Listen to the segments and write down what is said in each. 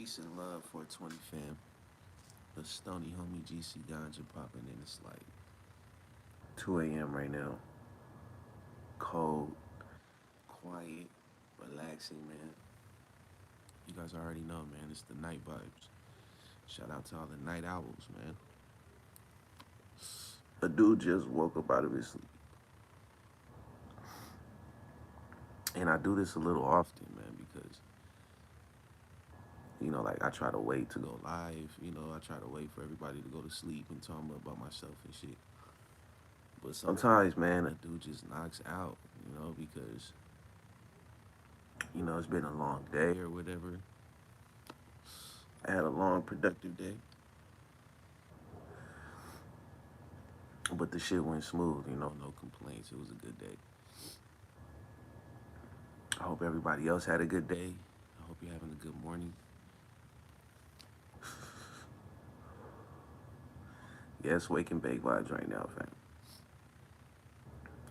Peace and love for 20 fam. The Stoney homie GC Ganja popping in. It's like 2 a.m. right now. Cold, quiet, relaxing, man. You guys already know, man. It's the night vibes. Shout out to all the night owls, man. A dude just woke up out of his sleep. And I do this a little often, man, because, like I try to wait to go live. I try to wait for everybody to go to sleep and talk about myself and shit. But sometimes, man, a dude just knocks out, because, it's been a long day or whatever. I had a long, productive day. But the shit went smooth, no complaints. It was a good day. I hope everybody else had a good day. I hope you're having a good morning. Yes, wake and bake vibes right now, fam.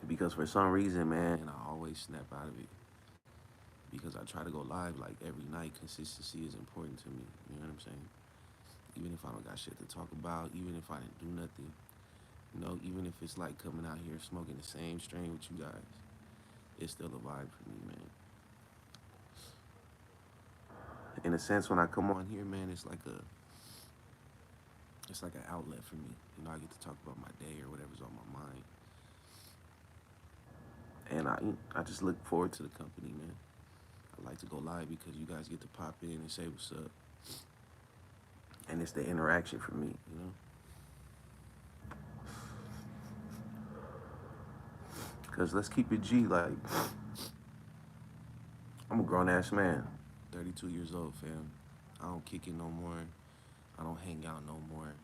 Because for some reason, man, I always snap out of it. Because I try to go live like every night. Consistency is important to me. You know what I'm saying? Even if I don't got shit to talk about, even if I didn't do nothing, even if it's like coming out here smoking the same strain with you guys, it's still a vibe for me, man. In a sense, when I come on here, man, it's like an outlet for me. I get to talk about my day or whatever's on my mind. And I just look forward to the company, man. I like to go live because you guys get to pop in and say what's up. And it's the interaction for me. Because let's keep it G, like, I'm a grown-ass man. 32 years old, fam. I don't kick it no more. I don't hang out no more.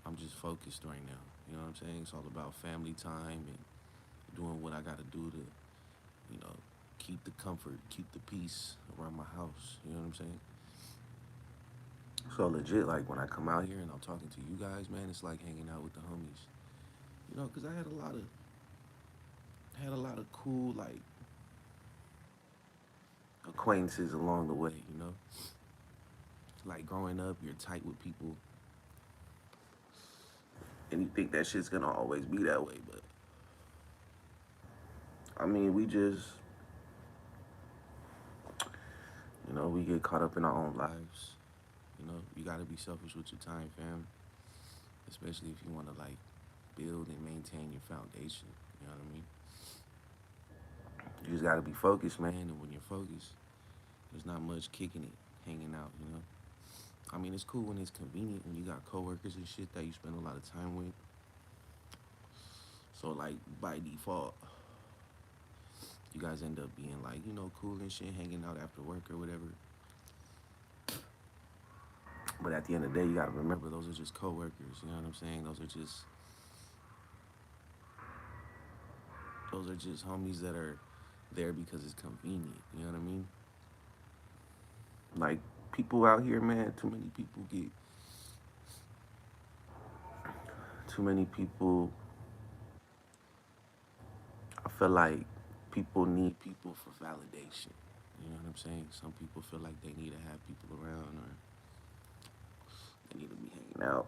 I'm just focused right now. You know what I'm saying? It's all about family time and doing what I got to do to, you know, keep the comfort, keep the peace around my house. You know what I'm saying? So legit, like when I come out here and I'm talking to you guys, man, it's like hanging out with the homies. Because I had a lot of cool like acquaintances along the way. Like growing up, you're tight with people, and you think that shit's gonna always be that way, but I mean, we get caught up in our own lives. You gotta be selfish with your time, fam. Especially if you wanna like build and maintain your foundation. You know what I mean? You just gotta be focused, man. And when you're focused, there's not much kicking it, hanging out. I mean, it's cool when it's convenient when you got coworkers and shit that you spend a lot of time with. So like by default, you guys end up being like, cool and shit, hanging out after work or whatever. But at the end of the day, you gotta remember those are just coworkers. You know what I'm saying? Those are just homies that are there because it's convenient. You know what I mean? Like people out here, man. Too many people. I feel like people need people for validation. You know what I'm saying? Some people feel like they need to have people around or they need to be hanging out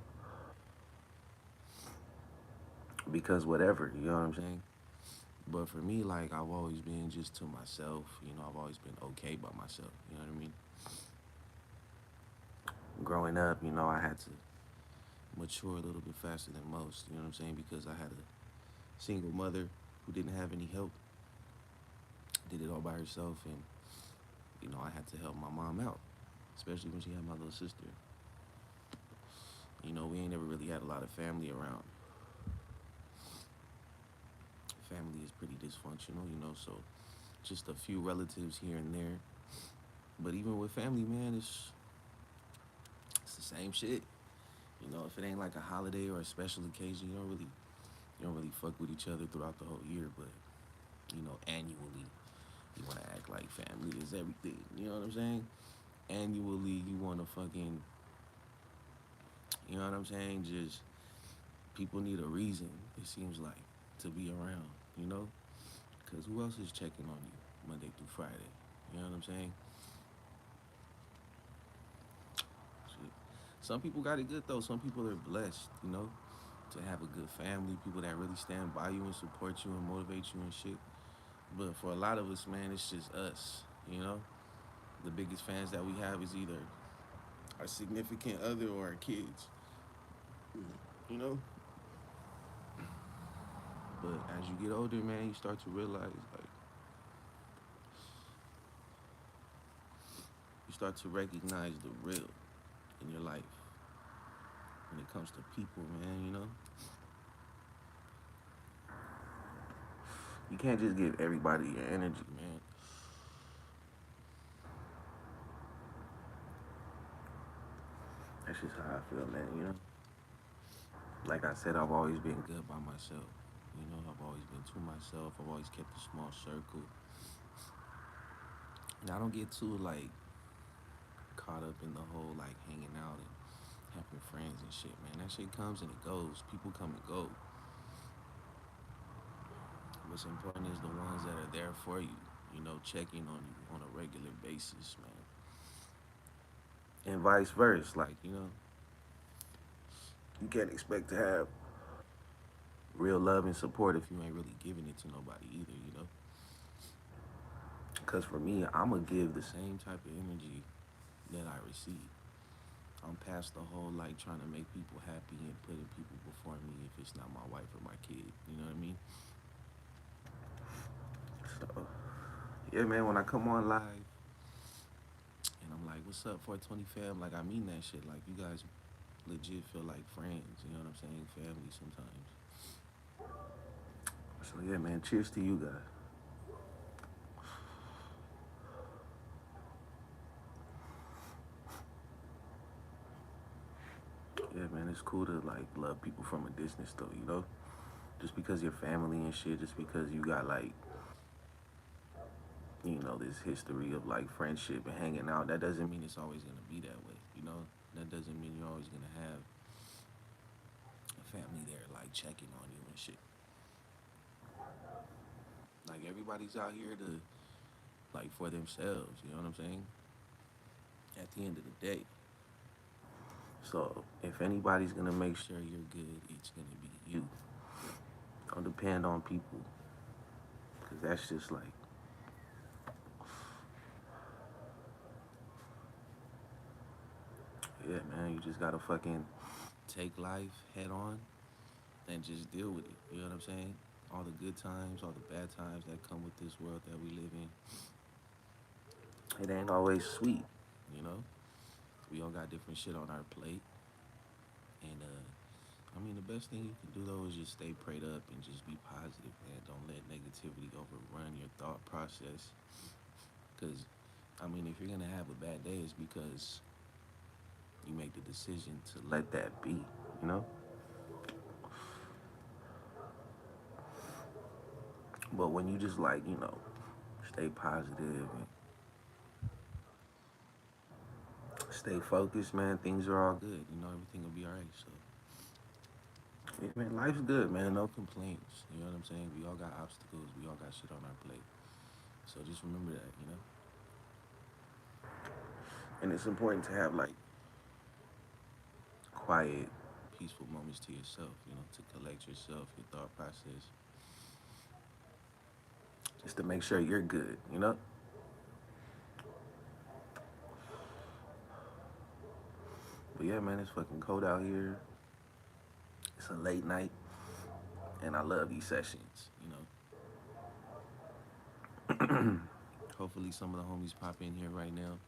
because whatever. You know what I'm saying? But for me, like I've always been just to myself. I've always been okay by myself. You know what I mean? Growing up, I had to mature a little bit faster than most. You know what I'm saying? Because I had a single mother who didn't have any help, did it all by herself, and I had to help my mom out, especially when she had my little sister. We ain't never really had a lot of family around. Family is pretty dysfunctional, so just a few relatives here and there. But even with family, man, it's the same shit. If it ain't like a holiday or a special occasion, you don't really fuck with each other throughout the whole year. But annually, you want to act like family is everything. You know what I'm saying? Annually, you want to fucking, you know what I'm saying? Just people need a reason. It seems like to be around. Because who else is checking on you Monday through Friday? You know what I'm saying? Some people got it good though. Some people are blessed, you know, to have a good family, people that really stand by you and support you and motivate you and shit. But for a lot of us, man, it's just us, you know. The biggest fans that we have is either our significant other or our kids, you know. But as you get older, man, you start to realize, like, you start to recognize the real in your life when it comes to people, man, you know. You can't just give everybody your energy, man. That's just how I feel, man, you know. Like I said, I've always been good by myself. You know, I've always been to myself. I've always kept a small circle. And I don't get too, like, caught up in the whole, like, hanging out and having friends and shit, man. That shit comes and it goes. People come and go. What's important is the ones that are there for you, you know, checking on you on a regular basis, man. And vice versa. Like, you know, you can't expect to have real love and support if you ain't really giving it to nobody either, you know? Because for me, I'm going to give the same type of energy that I receive. I'm past the whole like trying to make people happy and putting people before me if it's not my wife or my kid. You know what I mean? So, yeah, man, when I come on live and I'm like, what's up, 420 fam? Like, I mean that shit. Like, you guys legit feel like friends. You know what I'm saying? Family sometimes. So, yeah, man, cheers to you guys. Yeah, man, it's cool to like love people from a distance, though, you know? Just because you're family and shit, just because you got like, you know, this history of like friendship and hanging out, that doesn't mean it's always gonna be that way, you know? That doesn't mean you're always gonna have a family there like checking on you and shit. Like everybody's out here to like for themselves, you know what I'm saying? At the end of the day. So if anybody's gonna make sure you're good, it's gonna be you. Don't depend on people. Cause that's just like, yeah, man, you just gotta fucking take life head on and just deal with it. You know what I'm saying? All the good times, all the bad times that come with this world that we live in. It ain't always sweet, you know? We all got different shit on our plate. And I mean the best thing you can do though is just stay prayed up and just be positive, man. Don't let negativity overrun your thought process. Cause I mean if you're gonna have a bad day it's because you make the decision to let that be, you know? But when you just like, you know, stay positive and stay focused, man, things are all good. You know, everything will be alright. So, yeah, man, life's good, man. No complaints. You know what I'm saying? We all got obstacles. We all got shit on our plate. So just remember that, you know? And it's important to have like quiet, peaceful moments to yourself, you know, to collect yourself, your thought process, just to make sure you're good, you know? But yeah, man, it's fucking cold out here. It's a late night, and I love these sessions, you know? Hopefully, some of the homies pop in here right now.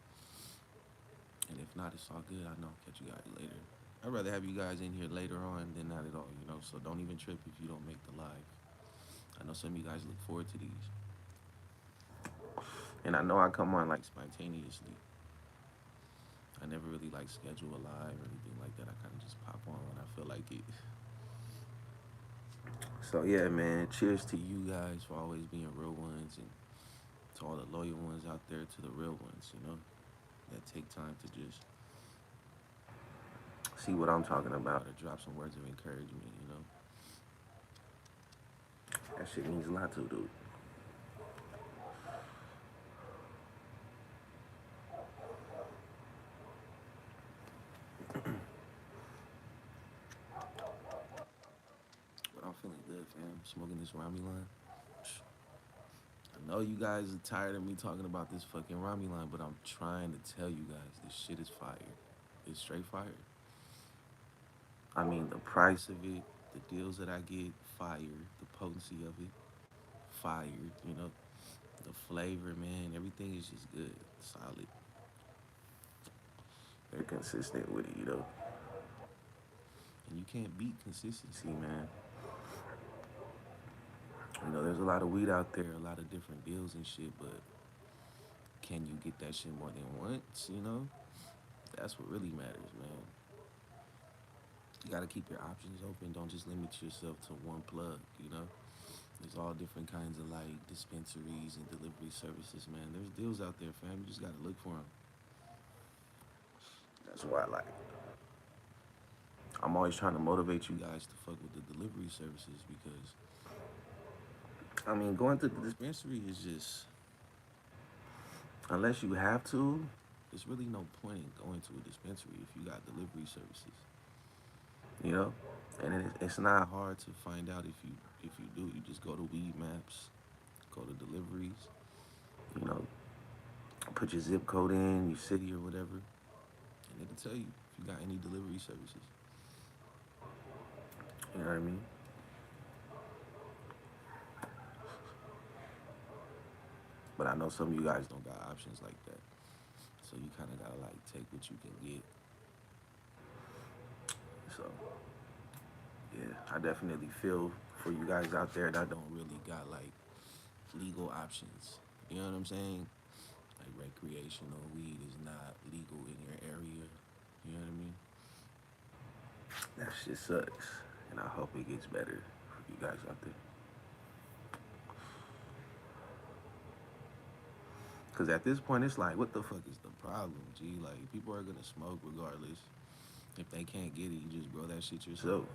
And if not, it's all good. I know. Catch you guys later. I'd rather have you guys in here later on than not at all, you know? So don't even trip if you don't make the live. I know some of you guys look forward to these. And I know I come on like spontaneously. I never really like schedule a live or anything like that. I kind of just pop on when I feel like it. So yeah, man. Cheers to you guys for always being real ones, and to all the loyal ones out there, to the real ones, you know, that take time to just see what I'm talking about or drop some words of encouragement, you know. That shit means a lot to dude. fam. Smoking this Rami line. I know you guys are tired of me talking about this fucking Rami line, but I'm trying to tell you guys this shit is fire. It's straight fire. I mean, the price of it, the deals that I get, fire. The potency of it, fire. You know, the flavor, man. Everything is just good, solid. They're consistent with it, you know. And you can't beat consistency, man. You know, there's a lot of weed out there, a lot of different deals and shit, but can you get that shit more than once, you know? That's what really matters, man. You gotta keep your options open. Don't just limit yourself to one plug, you know? There's all different kinds of like dispensaries and delivery services, man. There's deals out there, fam. You just gotta look for them. That's why I like it. I'm always trying to motivate you guys to fuck with the delivery services because, I mean, going to the dispensary is just, unless you have to, there's really no point in going to a dispensary if you got delivery services, you know? And it's not hard to find out if you do. You just go to Weed Maps, go to deliveries, you know, put your zip code in, your city or whatever, and it'll tell you if you got any delivery services. You know what I mean? But I know some of you guys don't got options like that. So you kind of gotta like take what you can get. So yeah, I definitely feel for you guys out there that don't really got like legal options. You know what I'm saying? Like recreational weed is not legal in your area. You know what I mean? That shit sucks. And I hope it gets better for you guys out there. Cause at this point it's like, what the fuck is the problem, G? Like people are gonna smoke regardless. If they can't get it, you just grow that shit yourself.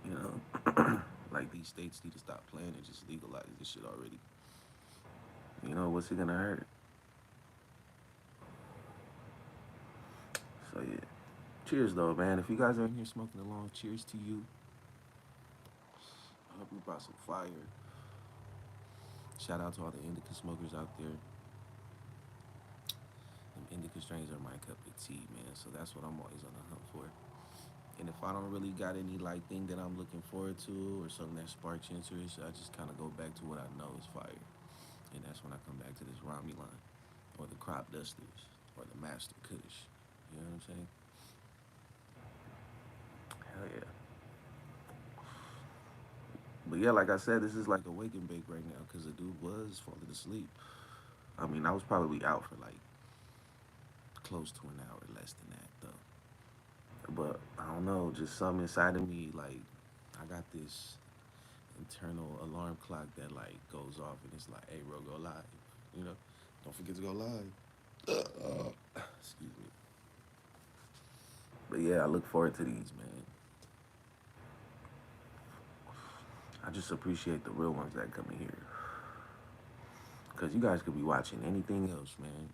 You know? Like these states need to stop playing and just legalize this shit already. You know, what's it gonna hurt? So yeah. Cheers though, man. If you guys are in here smoking along, cheers to you. I hope you brought some fire. Shout out to all the indica smokers out there. Them indica strains are my cup of tea, man. So that's what I'm always on the hunt for. And if I don't really got any like thing that I'm looking forward to or something that sparks interest, I just kind of go back to what I know is fire. And that's when I come back to this Rami line, or the Crop Dusters, or the Master Kush. You know what I'm saying? Hell yeah. But yeah, like I said, this is like a wake and bake right now because the dude was falling asleep. I mean, I was probably out for like close to an hour, less than that though. But I don't know, just something inside of me, like I got this internal alarm clock that like goes off and it's like, hey, bro, go live. You know, don't forget to go live. Excuse me. But yeah, I look forward to these, man. I just appreciate the real ones that come in here. Cause you guys could be watching anything else, man.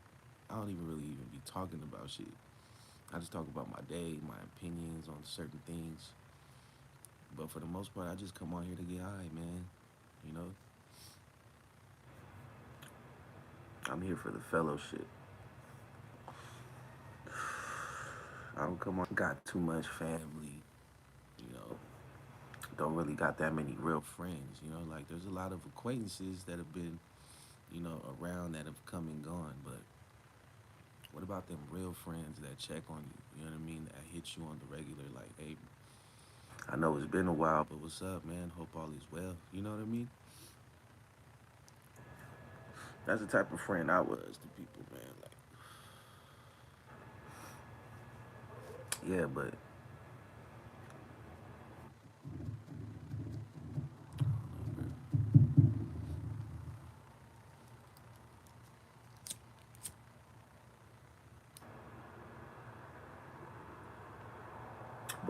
I don't even really even be talking about shit. I just talk about my day, my opinions on certain things. But for the most part, I just come on here to get high, man. You know, I'm here for the fellowship. I don't come on, got too much family. You know, don't really got that many real friends. You know, like there's a lot of acquaintances that have been, you know, around that have come and gone. But what about them real friends that check on you? You know what I mean? That hit you on the regular, like, hey, I know it's been a while, but what's up, man? Hope all is well. You know what I mean? That's the type of friend I was to people, man. Like, yeah, but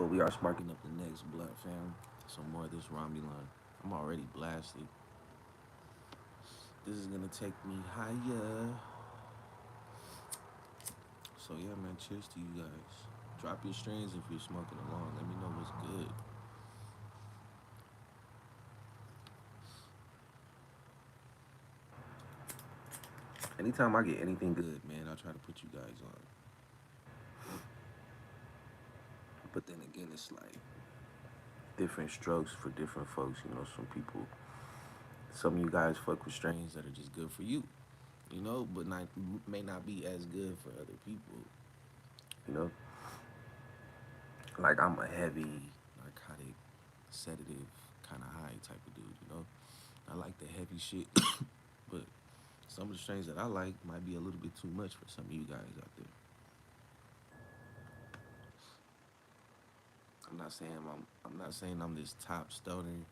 we are sparking up the next blunt, fam. Some more of this Rami line. I'm already blasted. This is gonna take me higher. So yeah, man. Cheers to you guys. Drop your strains if you're smoking along. Let me know what's good. Anytime I get anything good, man, I try to put you guys on. But then again, it's like different strokes for different folks. You know, some people, some of you guys fuck with strains that are just good for you. You know, but not may not be as good for other people. You know, like I'm a heavy narcotic, sedative, kind of high type of dude. You know, I like the heavy shit, but some of the strains that I like might be a little bit too much for some of you guys out there. I'm not saying I'm this top stoner.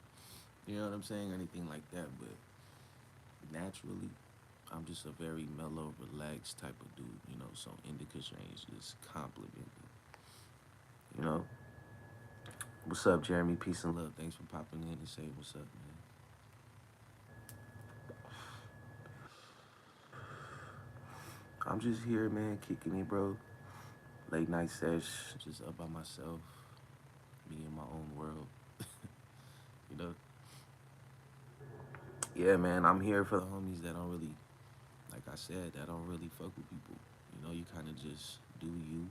You know what I'm saying? Anything like that, but naturally, I'm just a very mellow, relaxed type of dude. You know, so indica strains just compliment me. You know, what's up, Jeremy? Peace and love. Thanks for popping in and saying what's up, man. I'm just here, man, kicking it, bro. Late night sesh, just up by myself, me in my own world. You know, yeah, man. I'm here for the homies that don't really, like I said, that don't really fuck with people. You know, you kind of just do you,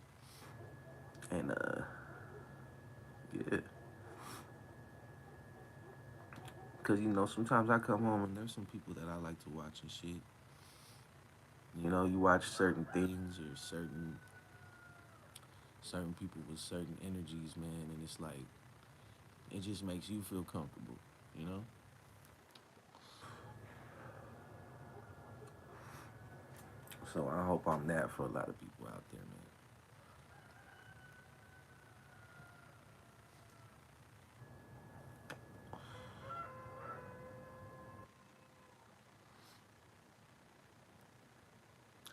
and yeah. Cause you know, sometimes I come home and there's some people that I like to watch and shit. You know, you watch certain things or certain people with certain energies, man, and it's like it just makes you feel comfortable, you know? So I hope I'm that for a lot of people out there, man.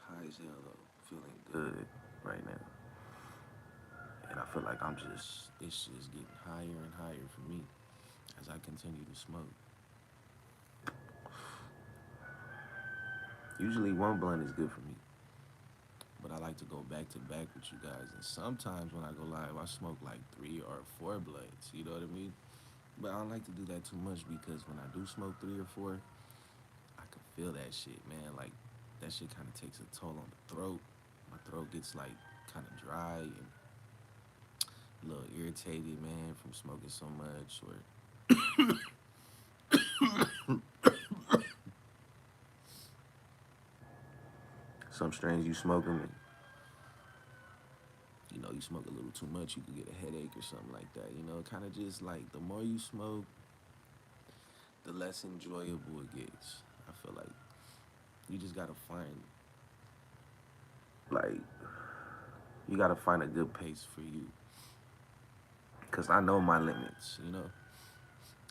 High as hell though, feeling good right now. And I feel like it's just getting higher and higher for me as I continue to smoke. Usually one blunt is good for me, but I like to go back to back with you guys. And sometimes when I go live, I smoke like 3 or 4 blunts. You know what I mean? But I don't like to do that too much because when I do smoke 3 or 4, I can feel that shit, man. Like that shit kind of takes a toll on the throat. My throat gets like kind of dry and a little irritated, man, from smoking so much. Or some strains you smoke them, and you know you smoke a little too much, you could get a headache or something like that. You know, kind of just like the more you smoke, the less enjoyable it gets. I feel like you just gotta find like you gotta find a good pace for you. Cause I know my limits, you know.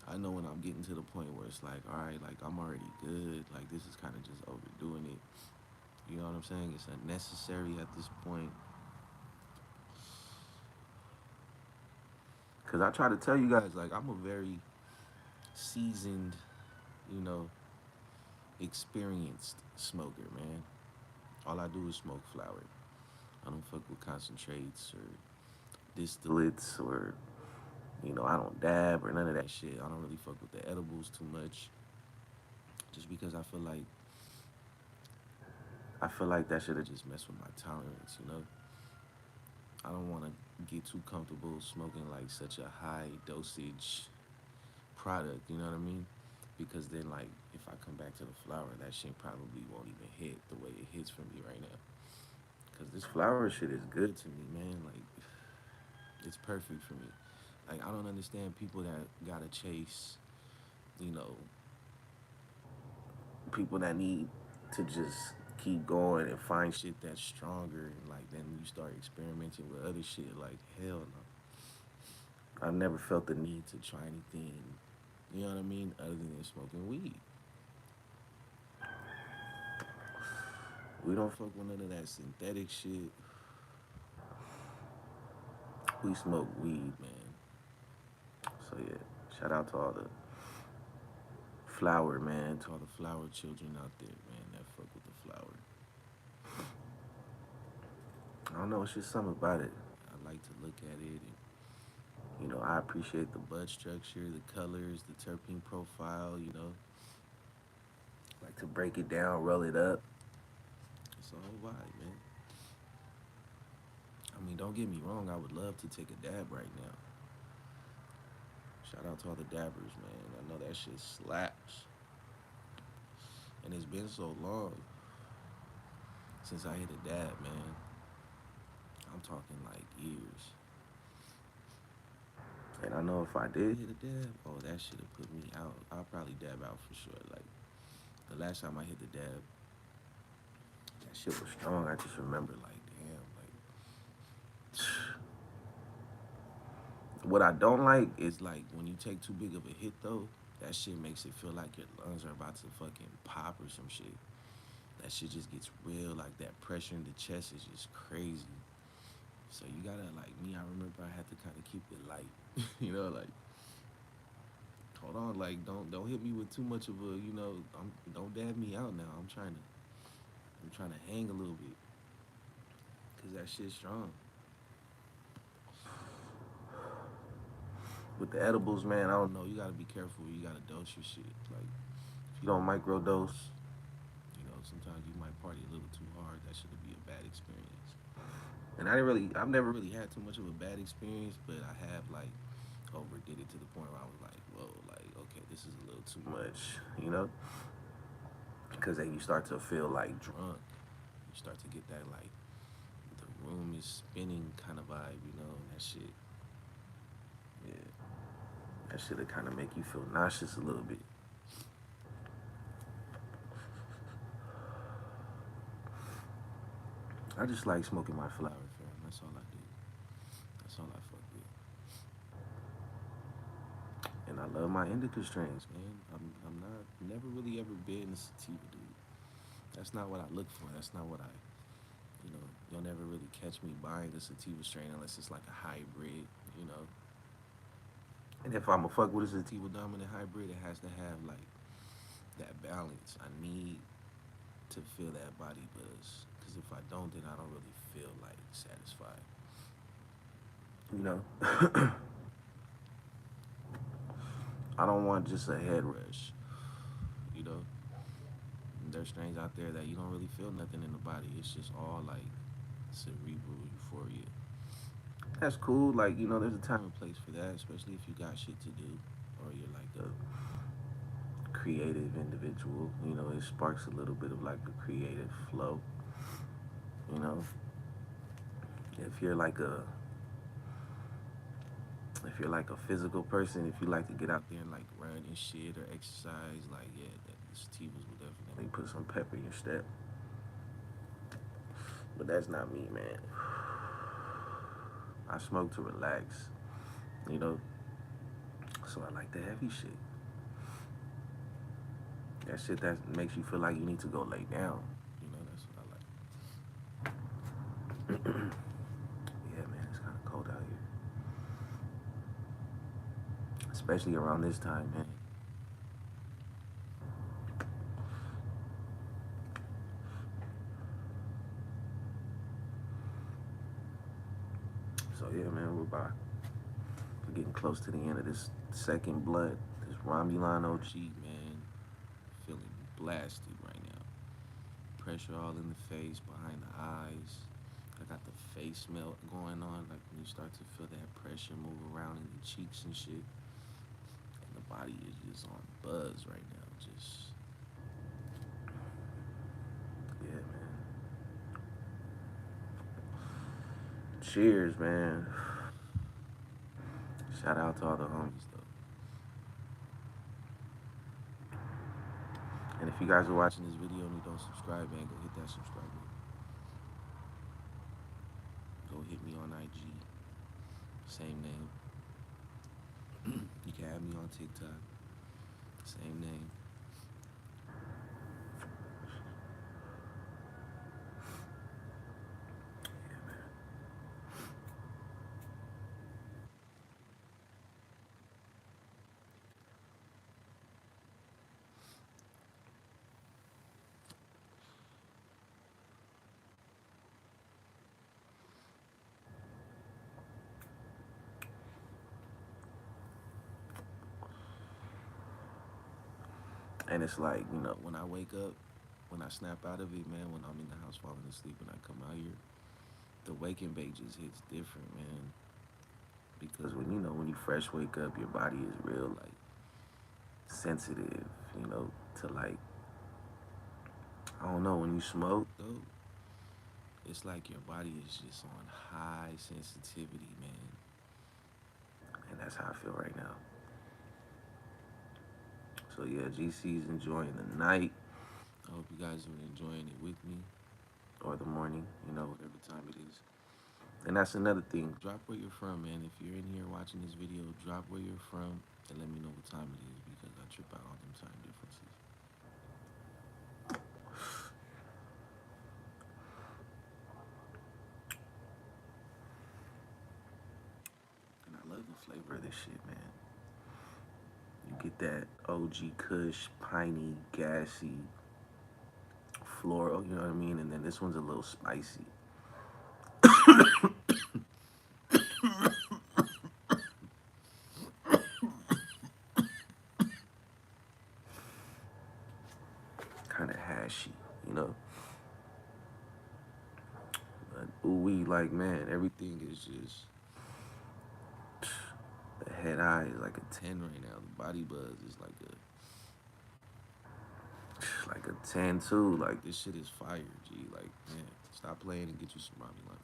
I know when I'm getting to the point where it's like, all right, like I'm already good. Like this is kind of just overdoing it. You know what I'm saying? It's unnecessary at this point. Cause I try to tell you guys, like I'm a very seasoned, you know, experienced smoker, man. All I do is smoke flower. I don't fuck with concentrates or distillates or you know, I don't dab or none of that shit. I don't really fuck with the edibles too much. Just because I feel like that should have just messed with my tolerance, you know? I don't wanna get too comfortable smoking like such a high dosage product, you know what I mean? Because then like if I come back to the flower, that shit probably won't even hit the way it hits for me right now. Cause this flower shit is good to me, man. Like it's perfect for me. Like I don't understand people that gotta chase, you know, people that need to just keep going and find shit that's stronger and like then you start experimenting with other shit like hell no. I've never felt the need to try anything, you know what I mean, other than smoking weed. We don't fuck with none of that synthetic shit. We smoke weed, man. So yeah, shout out to all the flower, man, to all the flower children out there, man, that fuck with the flower. I don't know, it's just something about it. I like to look at it and you know, I appreciate the bud structure, the colors, the terpene profile, you know. Like to break it down, roll it up. That's the whole vibe, man. I mean, don't get me wrong. I would love to take a dab right now. Shout out to all the dabbers, man. I know that shit slaps. And it's been so long since I hit a dab, man. I'm talking like years. And I know if I did hit a dab, oh, that should have put me out. I'll probably dab out for sure. Like, the last time I hit the dab, that shit was strong. I just remember, like, damn, like, what I don't like is, like, when you take too big of a hit, though, that shit makes it feel like your lungs are about to fucking pop or some shit. That shit just gets real. Like, that pressure in the chest is just crazy. So you gotta, like me, I remember I had to kind of keep it light. Like, hold on, like, don't hit me with too much of a, don't dab me out now. I'm trying to hang a little bit, cause that shit's strong. With the edibles, man, I don't know. You gotta be careful. You gotta dose your shit. Like, if you don't microdose, sometimes you might party a little too hard. That should be a bad experience. And I've never really had too much of a bad experience, but I have, like, overdid it to the point where I was like, whoa, like, okay, this is a little too much. Because then you start to feel like drunk. You start to get that, like, the room is spinning kind of vibe, and that shit, yeah, that shit'll kind of make you feel nauseous a little bit. I just like smoking my flower, fam. That's all I do. That's all I fuck with. And I love my indica strains, man. I'm not never really ever been a sativa dude. That's not what I look for. That's not what you'll never really catch me buying a sativa strain unless it's like a hybrid, you know. And if I'm a fuck with a sativa dominant hybrid, it has to have like that balance. I need to feel that body buzz. Because if I don't, then I don't really feel like satisfied. You know? I don't want just a head rush. You know? There's strains out there that you don't really feel nothing in the body. It's just all like cerebral euphoria. That's cool. Like, there's a time and place for that, especially if you got shit to do or you're like a creative individual. It sparks a little bit of like a creative flow. You know, if you're like a if you're like a physical person, if you like to get out there and like run and shit or exercise, like, yeah, the sativas will definitely put some pep in your step. But that's not me, man. I smoke to relax, you know. So I like the heavy shit. That shit that makes you feel like you need to go lay down. That's what I like. Yeah, man, it's kind of cold out here. Especially around this time, man. So yeah, man, we're getting close to the end of this second blood, this Romulan OG, man. Feeling blasted right now. Pressure all in the face, behind the eyes. I got the face melt going on, like when you start to feel that pressure move around in the cheeks and shit. And the body is just on buzz right now. Just, yeah, man. Cheers, man. Shout out to all the homies, though. And if you guys are watching this video and you don't subscribe, man, go hit that subscribe button. Go hit me on IG. Same name. You can add me on TikTok. Same name. Yeah, man. And it's like, when I wake up, when I snap out of it, man, when I'm in the house falling asleep, when I come out here, the waking bait just hits different, man. Because when when you fresh wake up, your body is real like sensitive, to like I don't know, when you smoke though, it's like your body is just on high sensitivity, man. And that's how I feel right now. So yeah, GC's enjoying the night. I hope you guys are enjoying it with me, or the morning, whatever time it is. And that's another thing. Drop where you're from, man. If you're in here watching this video, drop where you're from and let me know what time it is because I trip out on them time differences. And I love the flavor of this shit, man. You get that OG Kush, piney, gassy, floral, you know what I mean? And then this one's a little spicy. Kind of hashy, you know? But ooh, we like, man, everything is just. The head eye is like a 10 right now. The body buzz is like a 10 too. Like this shit is fire, G. Like, man, stop playing and get you some Robbie Line,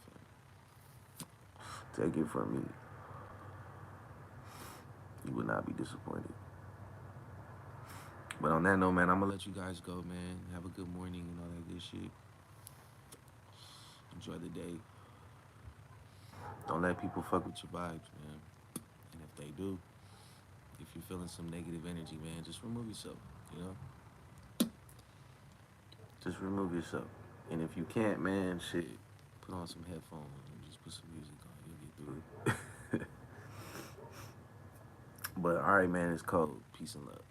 fam. Take it from me. You would not be disappointed. But on that note, man, I'm gonna let you guys go, man. Have a good morning and all that good shit. Enjoy the day. Don't let people fuck with your vibes, man. And if they do, if you're feeling some negative energy, man, just remove yourself, you know? Just remove yourself. And if you can't, man, shit, put on some headphones and just put some music on. You'll get through it. But all right, man, it's cold. Peace and love.